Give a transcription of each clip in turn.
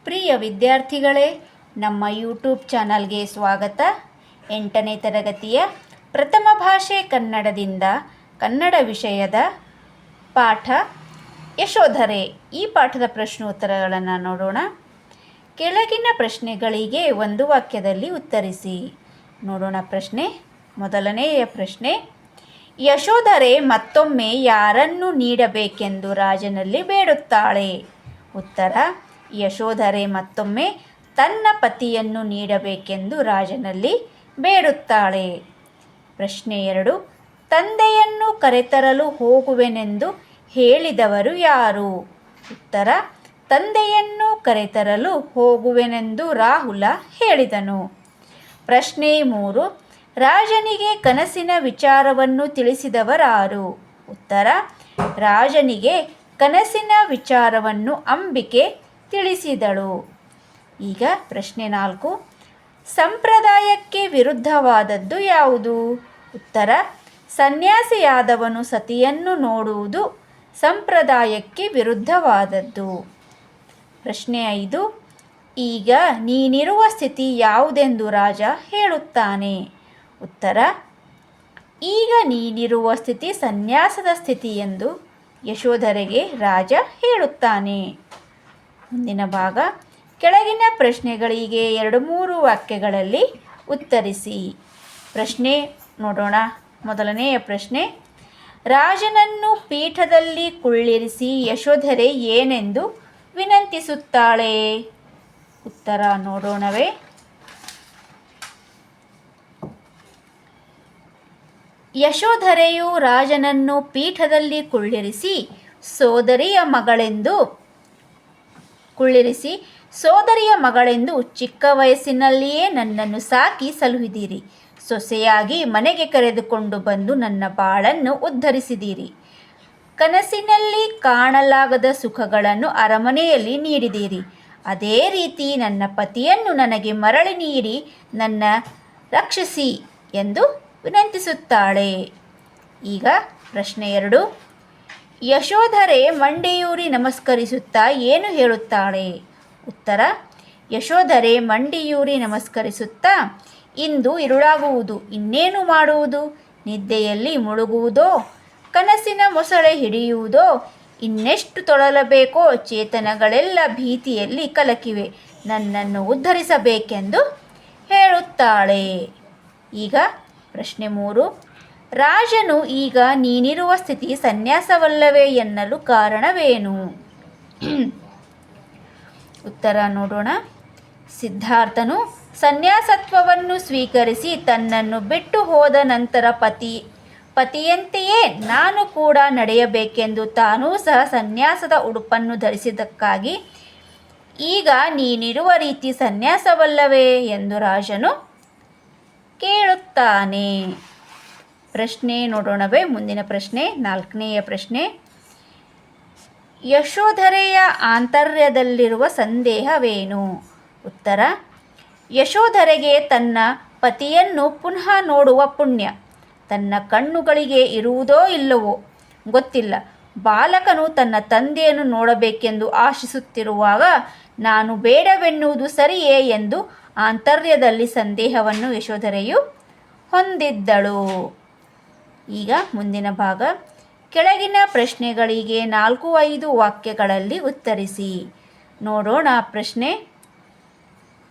ಪ್ರಿಯ ವಿದ್ಯಾರ್ಥಿಗಳೇ, ನಮ್ಮ ಯೂಟ್ಯೂಬ್ ಚಾನಲ್ಗೆ ಸ್ವಾಗತ. 8ನೇ ತರಗತಿಯ ಪ್ರಥಮ ಭಾಷೆ ಕನ್ನಡದಿಂದ ಕನ್ನಡ ವಿಷಯದ ಪಾಠ ಯಶೋಧರೆ. ಈ ಪಾಠದ ಪ್ರಶ್ನೋತ್ತರಗಳನ್ನು ನೋಡೋಣ. ಕೆಳಗಿನ ಪ್ರಶ್ನೆಗಳಿಗೆ ಒಂದು ವಾಕ್ಯದಲ್ಲಿ ಉತ್ತರಿಸಿ. ನೋಡೋಣ ಪ್ರಶ್ನೆ. ಮೊದಲನೆಯ ಪ್ರಶ್ನೆ, ಯಶೋಧರೆ ಮತ್ತೊಮ್ಮೆ ಯಾರನ್ನು ನೀಡಬೇಕೆಂದು ರಾಜನಲ್ಲಿ ಬೇಡುತ್ತಾಳೆ? ಉತ್ತರ, ಯಶೋಧರೆ ಮತ್ತೊಮ್ಮೆ ತನ್ನ ಪತಿಯನ್ನು ನೀಡಬೇಕೆಂದು ರಾಜನಲ್ಲಿ ಬೇಡುತ್ತಾಳೆ. ಪ್ರಶ್ನೆ 2, ತಂದೆಯನ್ನು ಕರೆತರಲು ಹೋಗುವೆನೆಂದು ಹೇಳಿದವರು ಯಾರು? ಉತ್ತರ, ತಂದೆಯನ್ನು ಕರೆತರಲು ಹೋಗುವೆನೆಂದು ರಾಹುಲ ಹೇಳಿದನು. ಪ್ರಶ್ನೆ 3, ರಾಜನಿಗೆ ಕನಸಿನ ವಿಚಾರವನ್ನು ತಿಳಿಸಿದವರಾರು? ಉತ್ತರ, ರಾಜನಿಗೆ ಕನಸಿನ ವಿಚಾರವನ್ನು ಅಂಬಿಕೆ ತಿಳಿಸಿದಳು. ಈಗ ಪ್ರಶ್ನೆ 4, ಸಂಪ್ರದಾಯಕ್ಕೆ ವಿರುದ್ಧವಾದದ್ದು ಯಾವುದು? ಉತ್ತರ, ಸನ್ಯಾಸಿಯಾದವನು ಸತಿಯನ್ನು ನೋಡುವುದು ಸಂಪ್ರದಾಯಕ್ಕೆ ವಿರುದ್ಧವಾದದ್ದು. ಪ್ರಶ್ನೆ 5, ಈಗ ನೀನಿರುವ ಸ್ಥಿತಿ ಯಾವುದೆಂದು ರಾಜ ಹೇಳುತ್ತಾನೆ? ಉತ್ತರ, ಈಗ ನೀನಿರುವ ಸ್ಥಿತಿ ಸನ್ಯಾಸದ ಸ್ಥಿತಿ ಎಂದು ಯಶೋಧರೆಗೆ ರಾಜ ಹೇಳುತ್ತಾನೆ. ಮುಂದಿನ ಭಾಗ, ಕೆಳಗಿನ ಪ್ರಶ್ನೆಗಳಿಗೆ 2-3 ವಾಕ್ಯಗಳಲ್ಲಿ ಉತ್ತರಿಸಿ. ಪ್ರಶ್ನೆ ನೋಡೋಣ. ಮೊದಲನೆಯ ಪ್ರಶ್ನೆ, ರಾಜನನ್ನು ಪೀಠದಲ್ಲಿ ಕುಳ್ಳಿರಿಸಿ ಯಶೋಧರೆ ಏನೆಂದು ವಿನಂತಿಸುತ್ತಾಳೆ? ಉತ್ತರ ನೋಡೋಣವೇ. ಯಶೋಧರೆಯು ರಾಜನನ್ನು ಪೀಠದಲ್ಲಿ ಕುಳ್ಳಿರಿಸಿ ಸೋದರಿಯ ಮಗಳೆಂದು ಚಿಕ್ಕ ವಯಸ್ಸಿನಲ್ಲಿಯೇ ನನ್ನನ್ನು ಸಾಕಿ ಸಲುಹಿದಿರಿ. ಸೊಸೆಯಾಗಿ ಮನೆಗೆ ಕರೆದುಕೊಂಡು ಬಂದು ನನ್ನ ಬಾಳನ್ನು ಉದ್ಧರಿಸಿದಿರಿ. ಕನಸಿನಲ್ಲಿ ಕಾಣಲಾಗದ ಸುಖಗಳನ್ನು ಅರಮನೆಯಲ್ಲಿ ನೀಡಿದಿರಿ. ಅದೇ ರೀತಿ ನನ್ನ ಪತಿಯನ್ನು ನನಗೆ ಮರಳಿ ನೀಡಿ ನನ್ನ ರಕ್ಷಿಸಿ ಎಂದು ವಿನಂತಿಸುತ್ತಾಳೆ. ಈಗ ಪ್ರಶ್ನೆ 2, ಯಶೋಧರೆ ಮಂಡಿಯೂರಿ ನಮಸ್ಕರಿಸುತ್ತಾ ಏನು ಹೇಳುತ್ತಾಳೆ? ಉತ್ತರ, ಯಶೋಧರೆ ಮಂಡಿಯೂರಿ ನಮಸ್ಕರಿಸುತ್ತಾ, ಇಂದು ಇರುಳಾಗುವುದು, ಇನ್ನೇನು ಮಾಡುವುದು? ನಿದ್ದೆಯಲ್ಲಿ ಮುಳುಗುವುದೋ, ಕನಸಿನ ಮೊಸಳೆ ಹಿಡಿಯುವುದೋ, ಇನ್ನೆಷ್ಟು ತೊಳಲಬೇಕೋ? ಚೇತನಗಳೆಲ್ಲ ಭೀತಿಯಲ್ಲಿ ಕಲಕಿವೆ, ನನ್ನನ್ನು ಉದ್ಧರಿಸಬೇಕೆಂದು ಹೇಳುತ್ತಾಳೆ. ಈಗ ಪ್ರಶ್ನೆ 3, ರಾಜನು ಈಗ ನೀನಿರುವ ಸ್ಥಿತಿ ಸನ್ಯಾಸವಲ್ಲವೇ ಎನ್ನಲು ಕಾರಣವೇನು? ಉತ್ತರ ನೋಡೋಣ. ಸಿದ್ಧಾರ್ಥನು ಸನ್ಯಾಸತ್ವವನ್ನು ಸ್ವೀಕರಿಸಿ ತನ್ನನ್ನು ಬಿಟ್ಟು ಹೋದ ನಂತರ ಪತಿಯಂತೆಯೇ ನಾನು ಕೂಡ ನಡೆಯಬೇಕೆಂದು ತಾನೂ ಸಹ ಸನ್ಯಾಸದ ಉಡುಪನ್ನು ಧರಿಸಿದ್ದಕ್ಕಾಗಿ ಈಗ ನೀನಿರುವ ರೀತಿ ಸನ್ಯಾಸವಲ್ಲವೇ ಎಂದು ರಾಜನು ಕೇಳುತ್ತಾನೆ. ಪ್ರಶ್ನೆ ನೋಡೋಣವೇ. ಮುಂದಿನ ಪ್ರಶ್ನೆ 4ನೆಯ ಪ್ರಶ್ನೆ, ಯಶೋಧರೆಯ ಆಂತರ್ಯದಲ್ಲಿರುವ ಸಂದೇಹವೇನು? ಉತ್ತರ, ಯಶೋಧರೆಗೆ ತನ್ನ ಪತಿಯನ್ನು ಪುನಃ ನೋಡುವ ಪುಣ್ಯ ತನ್ನ ಕಣ್ಣುಗಳಿಗೆ ಇರುವುದೋ ಇಲ್ಲವೋ ಗೊತ್ತಿಲ್ಲ. ಬಾಲಕನು ತನ್ನ ತಂದೆಯನ್ನು ನೋಡಬೇಕೆಂದು ಆಶಿಸುತ್ತಿರುವಾಗ ನಾನು ಬೇಡವೆನ್ನುವುದು ಸರಿಯೇ ಎಂದು ಆಂತರ್ಯದಲ್ಲಿ ಸಂದೇಹವನ್ನು ಯಶೋಧರೆಯು ಹೊಂದಿದ್ದಳು. ಈಗ ಮುಂದಿನ ಭಾಗ, ಕೆಳಗಿನ ಪ್ರಶ್ನೆಗಳಿಗೆ 4-5 ವಾಕ್ಯಗಳಲ್ಲಿ ಉತ್ತರಿಸಿ. ನೋಡೋಣ ಪ್ರಶ್ನೆ,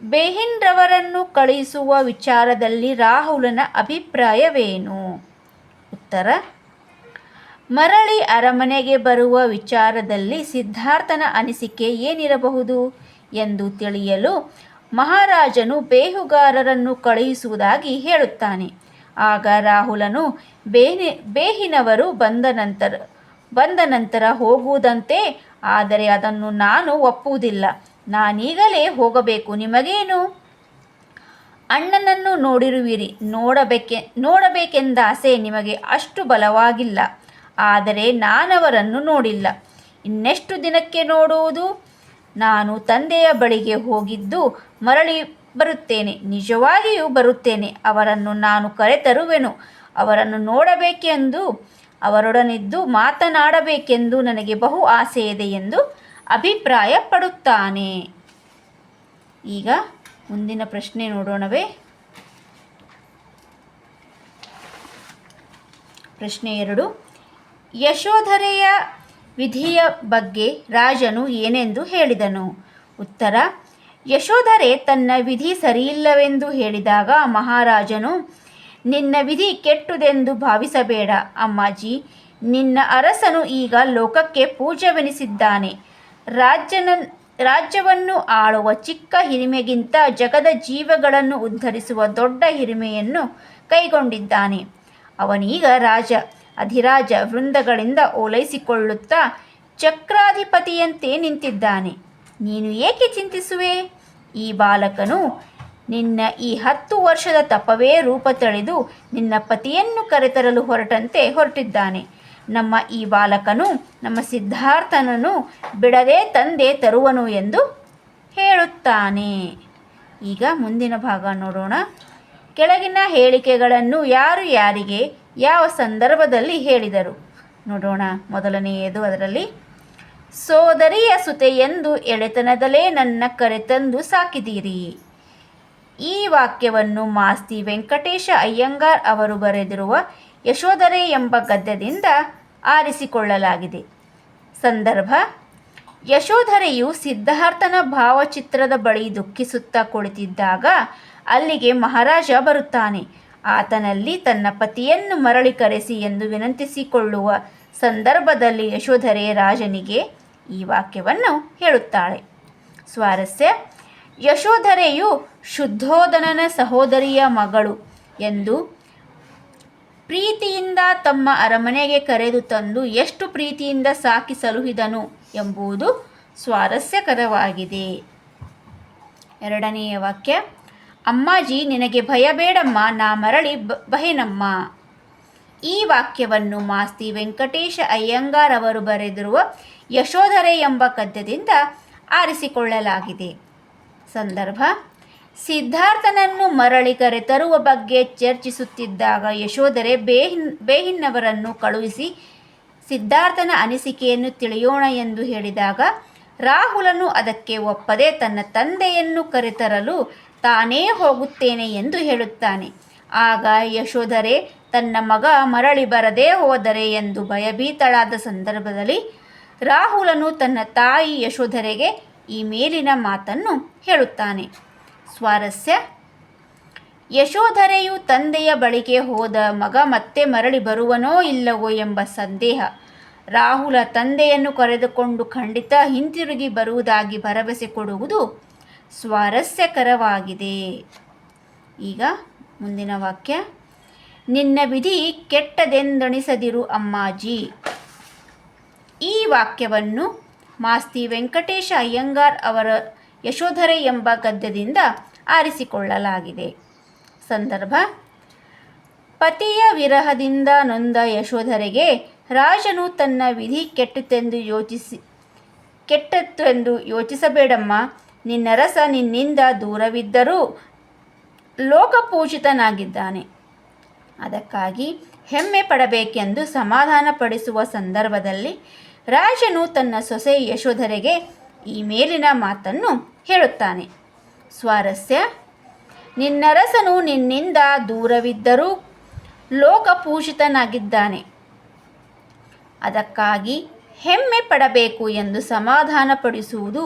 ಬೇಹಿನ್ರವರನ್ನು ಕಳುಹಿಸುವ ವಿಚಾರದಲ್ಲಿ ರಾಹುಲನ ಅಭಿಪ್ರಾಯವೇನು? ಉತ್ತರ, ಮರಳಿ ಅರಮನೆಗೆ ಬರುವ ವಿಚಾರದಲ್ಲಿ ಸಿದ್ಧಾರ್ಥನ ಅನಿಸಿಕೆ ಏನಿರಬಹುದು ಎಂದು ತಿಳಿಯಲು ಮಹಾರಾಜನು ಬೇಹುಗಾರರನ್ನು ಕಳುಹಿಸುವುದಾಗಿ ಹೇಳುತ್ತಾನೆ. ಆಗ ರಾಹುಲನು ಬೇಹಿನವರು ಬಂದ ನಂತರ ಹೋಗುವುದಂತೆ, ಆದರೆ ಅದನ್ನು ನಾನು ಒಪ್ಪುವುದಿಲ್ಲ. ನಾನೀಗಲೇ ಹೋಗಬೇಕು. ನಿಮಗೇನು? ಅಣ್ಣನನ್ನು ನೋಡಿರುವಿರಿ, ನೋಡಬೇಕೆಂದ ಆಸೆ ನಿಮಗೆ ಅಷ್ಟು ಬಲವಾಗಿಲ್ಲ. ಆದರೆ ನಾನವರನ್ನು ನೋಡಿಲ್ಲ. ಇನ್ನೆಷ್ಟು ದಿನಕ್ಕೆ ನೋಡುವುದು? ನಾನು ತಂದೆಯ ಬಳಿಗೆ ಹೋಗಿದ್ದು ಮರಳಿ ಬರುತ್ತೇನೆ, ನಿಜವಾಗಿಯೂ ಬರುತ್ತೇನೆ. ಅವರನ್ನು ನಾನು ಕರೆತರುವೆನು. ಅವರನ್ನು ನೋಡಬೇಕೆಂದು, ಅವರೊಡನಿದ್ದು ಮಾತನಾಡಬೇಕೆಂದು ನನಗೆ ಬಹು ಆಸೆಯಿದೆ ಎಂದು ಅಭಿಪ್ರಾಯಪಡುತ್ತಾನೆ. ಈಗ ಮುಂದಿನ ಪ್ರಶ್ನೆ ನೋಡೋಣವೇ. ಪ್ರಶ್ನೆ 2. ಯಶೋಧರೆಯ ವಿಧಿಯ ಬಗ್ಗೆ ರಾಜನು ಏನೆಂದು ಹೇಳಿದನು? ಉತ್ತರ: ಯಶೋಧರೆ ತನ್ನ ವಿಧಿ ಸರಿಯಿಲ್ಲವೆಂದು ಹೇಳಿದಾಗ ಮಹಾರಾಜನು, ನಿನ್ನ ವಿಧಿ ಕೆಟ್ಟುದೆಂದು ಭಾವಿಸಬೇಡ ಅಮ್ಮಾಜಿ. ನಿನ್ನ ಅರಸನು ಈಗ ಲೋಕಕ್ಕೆ ಪೂಜ್ಯವೆನಿಸಿದ್ದಾನೆ. ರಾಜ್ಯವನ್ನು ಆಳುವ ಚಿಕ್ಕ ಹಿರಿಮೆಗಿಂತ ಜಗದ ಜೀವಗಳನ್ನು ಉದ್ಧರಿಸುವ ದೊಡ್ಡ ಹಿರಿಮೆಯನ್ನು ಕೈಗೊಂಡಿದ್ದಾನೆ. ಅವನೀಗ ರಾಜ ಅಧಿರಾಜ ವೃಂದಗಳಿಂದ ಓಲೈಸಿಕೊಳ್ಳುತ್ತಾ ಚಕ್ರಾಧಿಪತಿಯಂತೆ ನಿಂತಿದ್ದಾನೆ. ನೀನು ಏಕೆ ಚಿಂತಿಸುವೆ? ಈ ಬಾಲಕನು ನಿನ್ನ ಈ 10 ವರ್ಷದ ತಪವೇ ರೂಪ ತಳೆದು ನಿನ್ನ ಪತಿಯನ್ನು ಕರೆತರಲು ಹೊರಟಿದ್ದಾನೆ. ನಮ್ಮ ಈ ಬಾಲಕನು ನಮ್ಮ ಸಿದ್ಧಾರ್ಥನನ್ನು ಬಿಡದೆ ತಂದೆ ತರುವನು ಎಂದು ಹೇಳುತ್ತಾನೆ. ಈಗ ಮುಂದಿನ ಭಾಗ ನೋಡೋಣ. ಕೆಳಗಿನ ಹೇಳಿಕೆಗಳನ್ನು ಯಾರು ಯಾರಿಗೆ ಯಾವ ಸಂದರ್ಭದಲ್ಲಿ ಹೇಳಿದರು ನೋಡೋಣ. ಮೊದಲನೆಯದು, ಅದರಲ್ಲಿ ಸೋದರಿಯ ಸುತೆಯೆಂದು ಎಳೆತನದಲ್ಲೇ ನನ್ನ ಕರೆತಂದು ಸಾಕಿದ್ದೀರಿ. ಈ ವಾಕ್ಯವನ್ನು ಮಾಸ್ತಿ ವೆಂಕಟೇಶ ಅಯ್ಯಂಗಾರ್ ಅವರು ಬರೆದಿರುವ ಯಶೋಧರೆ ಎಂಬ ಗದ್ಯದಿಂದ ಆರಿಸಿಕೊಳ್ಳಲಾಗಿದೆ. ಸಂದರ್ಭ: ಯಶೋಧರೆಯು ಸಿದ್ಧಾರ್ಥನ ಭಾವಚಿತ್ರದ ಬಳಿ ದುಃಖಿಸುತ್ತಾ ಕುಳಿತಿದ್ದಾಗ ಅಲ್ಲಿಗೆ ಮಹಾರಾಜ ಬರುತ್ತಾನೆ. ಆತನಲ್ಲಿ ತನ್ನ ಪತಿಯನ್ನು ಮರಳಿ ಕರೆಸಿ ಎಂದು ವಿನಂತಿಸಿಕೊಳ್ಳುವ ಸಂದರ್ಭದಲ್ಲಿ ಯಶೋಧರೆ ರಾಜನಿಗೆ ಈ ವಾಕ್ಯವನ್ನು ಹೇಳುತ್ತಾಳೆ. ಸ್ವಾರಸ್ಯ: ಯಶೋಧರೆಯು ಶುದ್ಧೋಧನನ ಸಹೋದರಿಯ ಮಗಳು ಎಂದು ಪ್ರೀತಿಯಿಂದ ತಮ್ಮ ಅರಮನೆಗೆ ಕರೆದು ತಂದು ಎಷ್ಟು ಪ್ರೀತಿಯಿಂದ ಸಾಕಿ ಸಲುಹಿದನು ಎಂಬುದು ಸ್ವಾರಸ್ಯಕರವಾಗಿದೆ. ಎರಡನೆಯ ವಾಕ್ಯ: ಅಮ್ಮಾಜಿ ನಿನಗೆ ಭಯ ಬೇಡಮ್ಮ, ನಾ ಮರಳಿ ಬಹೆನಮ್ಮ. ಈ ವಾಕ್ಯವನ್ನು ಮಾಸ್ತಿ ವೆಂಕಟೇಶ ಅಯ್ಯಂಗಾರ್ ಅವರು ಬರೆದಿರುವ ಯಶೋಧರೆ ಎಂಬ ಗದ್ಯದಿಂದ ಆರಿಸಿಕೊಳ್ಳಲಾಗಿದೆ. ಸಂದರ್ಭ: ಸಿದ್ಧಾರ್ಥನನ್ನು ಮರಳಿ ಕರೆತರುವ ಬಗ್ಗೆ ಚರ್ಚಿಸುತ್ತಿದ್ದಾಗ ಯಶೋಧರೆ ಬೇಹಿನ್ನವರನ್ನು ಕಳುಹಿಸಿ ಸಿದ್ಧಾರ್ಥನ ಅನಿಸಿಕೆಯನ್ನು ತಿಳಿಯೋಣ ಎಂದು ಹೇಳಿದಾಗ ರಾಹುಲನು ಅದಕ್ಕೆ ಒಪ್ಪದೆ ತನ್ನ ತಂದೆಯನ್ನು ಕರೆತರಲು ತಾನೇ ಹೋಗುತ್ತೇನೆ ಎಂದು ಹೇಳುತ್ತಾನೆ. ಆಗ ಯಶೋಧರೆ ತನ್ನ ಮಗ ಮರಳಿ ಬರದೇ ಹೋದರೆ ಎಂದು ಭಯಭೀತಳಾದ ಸಂದರ್ಭದಲ್ಲಿ ರಾಹುಲನು ತನ್ನ ತಾಯಿ ಯಶೋಧರೆಗೆ ಈ ಮೇಲಿನ ಮಾತನ್ನು ಹೇಳುತ್ತಾನೆ. ಸ್ವಾರಸ್ಯ: ಯಶೋಧರೆಯು ತಂದೆಯ ಬಳಿಗೆ ಹೋದ ಮಗ ಮತ್ತೆ ಮರಳಿ ಬರುವನೋ ಇಲ್ಲವೋ ಎಂಬ ಸಂದೇಹ. ರಾಹುಲ ತಂದೆಯನ್ನು ಕರೆದುಕೊಂಡು ಖಂಡಿತ ಹಿಂತಿರುಗಿ ಬರುವುದಾಗಿ ಭರವಸೆ ಕೊಡುವುದು ಸ್ವಾರಸ್ಯಕರವಾಗಿದೆ. ಈಗ ಮುಂದಿನ ವಾಕ್ಯ: ನಿನ್ನ ವಿಧಿ ಕೆಟ್ಟದೆಂದೆಣಿಸದಿರು ಅಮ್ಮಾಜಿ. ಈ ವಾಕ್ಯವನ್ನು ಮಾಸ್ತಿ ವೆಂಕಟೇಶ ಅಯ್ಯಂಗಾರ್ ಅವರ ಯಶೋಧರೆ ಎಂಬ ಗದ್ಯದಿಂದ ಆರಿಸಿಕೊಳ್ಳಲಾಗಿದೆ. ಸಂದರ್ಭ: ಪತಿಯ ವಿರಹದಿಂದ ನೊಂದ ಯಶೋಧರೆಗೆ ರಾಜನು ತನ್ನ ವಿಧಿ ಕೆಟ್ಟತ್ತೆಂದು ಯೋಚಿಸಬೇಡಮ್ಮ. ನಿನ್ನರಸ ನಿನ್ನಿಂದ ದೂರವಿದ್ದರೂ ಲೋಕಪೂಜಿತನಾಗಿದ್ದಾನೆ. ಅದಕ್ಕಾಗಿ ಹೆಮ್ಮೆ ಪಡಬೇಕೆಂದು ಸಮಾಧಾನಪಡಿಸುವ ಸಂದರ್ಭದಲ್ಲಿ ರಾಜನು ತನ್ನ ಸೊಸೆ ಯಶೋಧರೆಗೆ ಈ ಮೇಲಿನ ಮಾತನ್ನು ಹೇಳುತ್ತಾನೆ. ಸ್ವಾರಸ್ಯ: ನಿನ್ನರಸನು ನಿನ್ನಿಂದ ದೂರವಿದ್ದರೂ ಲೋಕಪೂಜಿತನಾಗಿದ್ದಾನೆ. ಅದಕ್ಕಾಗಿ ಹೆಮ್ಮೆ ಪಡಬೇಕು ಎಂದು ಸಮಾಧಾನಪಡಿಸುವುದು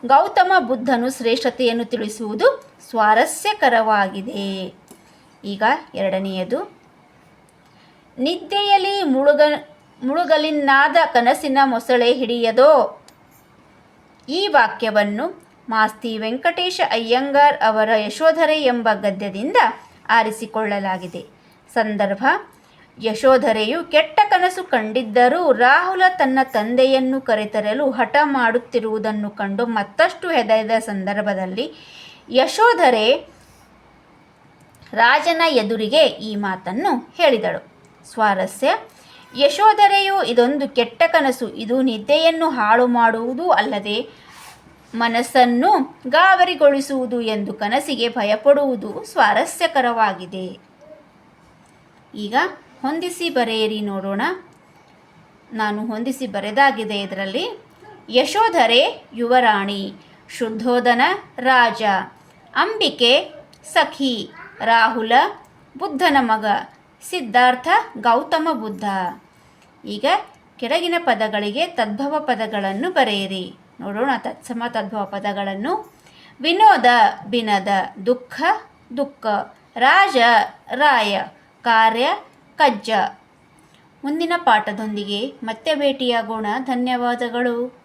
ಗೌತಮ ಬುದ್ಧನು ಶ್ರೇಷ್ಠತೆಯನ್ನು ತಿಳಿಸುವುದು ಸ್ವಾರಸ್ಯಕರವಾಗಿದೆ. ಈಗ ಎರಡನೆಯದು, ನಿದ್ದೆಯಲ್ಲಿ ಮುಳುಗಲಿನ್ನಾದ ಕನಸಿನ ಮೊಸಳೆ ಹಿಡಿಯದೋ. ಈ ವಾಕ್ಯವನ್ನು ಮಾಸ್ತಿ ವೆಂಕಟೇಶ ಅಯ್ಯಂಗಾರ್ ಅವರ ಯಶೋಧರೆ ಎಂಬ ಗದ್ಯದಿಂದ ಆರಿಸಿಕೊಳ್ಳಲಾಗಿದೆ. ಸಂದರ್ಭ: ಯಶೋಧರೆಯು ಕೆಟ್ಟ ಕನಸು ಕಂಡಿದ್ದರೂ ರಾಹುಲ ತನ್ನ ತಂದೆಯನ್ನು ಕರೆತರಲು ಹಠ ಮಾಡುತ್ತಿರುವುದನ್ನು ಕಂಡು ಮತ್ತಷ್ಟು ಹೆದರಿದ ಸಂದರ್ಭದಲ್ಲಿ ಯಶೋಧರೆ ರಾಜನ ಎದುರಿಗೆ ಈ ಮಾತನ್ನು ಹೇಳಿದಳು. ಸ್ವಾರಸ್ಯ: ಯಶೋಧರೆಯು ಇದೊಂದು ಕೆಟ್ಟ ಕನಸು, ಇದು ನಿದ್ದೆಯನ್ನು ಹಾಳು ಮಾಡುವುದು ಅಲ್ಲದೆ ಮನಸ್ಸನ್ನು ಗಾಬರಿಗೊಳಿಸುವುದು ಎಂದು ಕನಸಿಗೆ ಭಯಪಡುವುದು ಸ್ವಾರಸ್ಯಕರವಾಗಿದೆ. ಈಗ ಹೊಂದಿಸಿ ಬರೆಯಿರಿ ನೋಡೋಣ. ನಾನು ಹೊಂದಿಸಿ ಬರೆದಾಗಿದೆ. ಇದರಲ್ಲಿ ಯಶೋಧರೆ ಯುವರಾಣಿ, ಶುದ್ಧೋಧನ ರಾಜ, ಅಂಬಿಕೆ ಸಖಿ, ರಾಹುಲ ಬುದ್ಧನ ಮಗ, ಸಿದ್ಧಾರ್ಥ ಗೌತಮ ಬುದ್ಧ. ಈಗ ಕೆಳಗಿನ ಪದಗಳಿಗೆ ತದ್ಭವ ಪದಗಳನ್ನು ಬರೆಯಿರಿ. ನೋಡೋಣ ತತ್ಸಮ ತದ್ಭವ ಪದಗಳನ್ನು. ವಿನೋದ ಬಿನದ, ದುಃಖ ದುಃಖ, ರಾಜ ರಾಯ, ಕಾರ್ಯ ಕಜ್ಜ. ಮುಂದಿನ ಪಾಠದೊಂದಿಗೆ ಮತ್ತೆ ಭೇಟಿಯಾಗೋಣ. ಧನ್ಯವಾದಗಳು.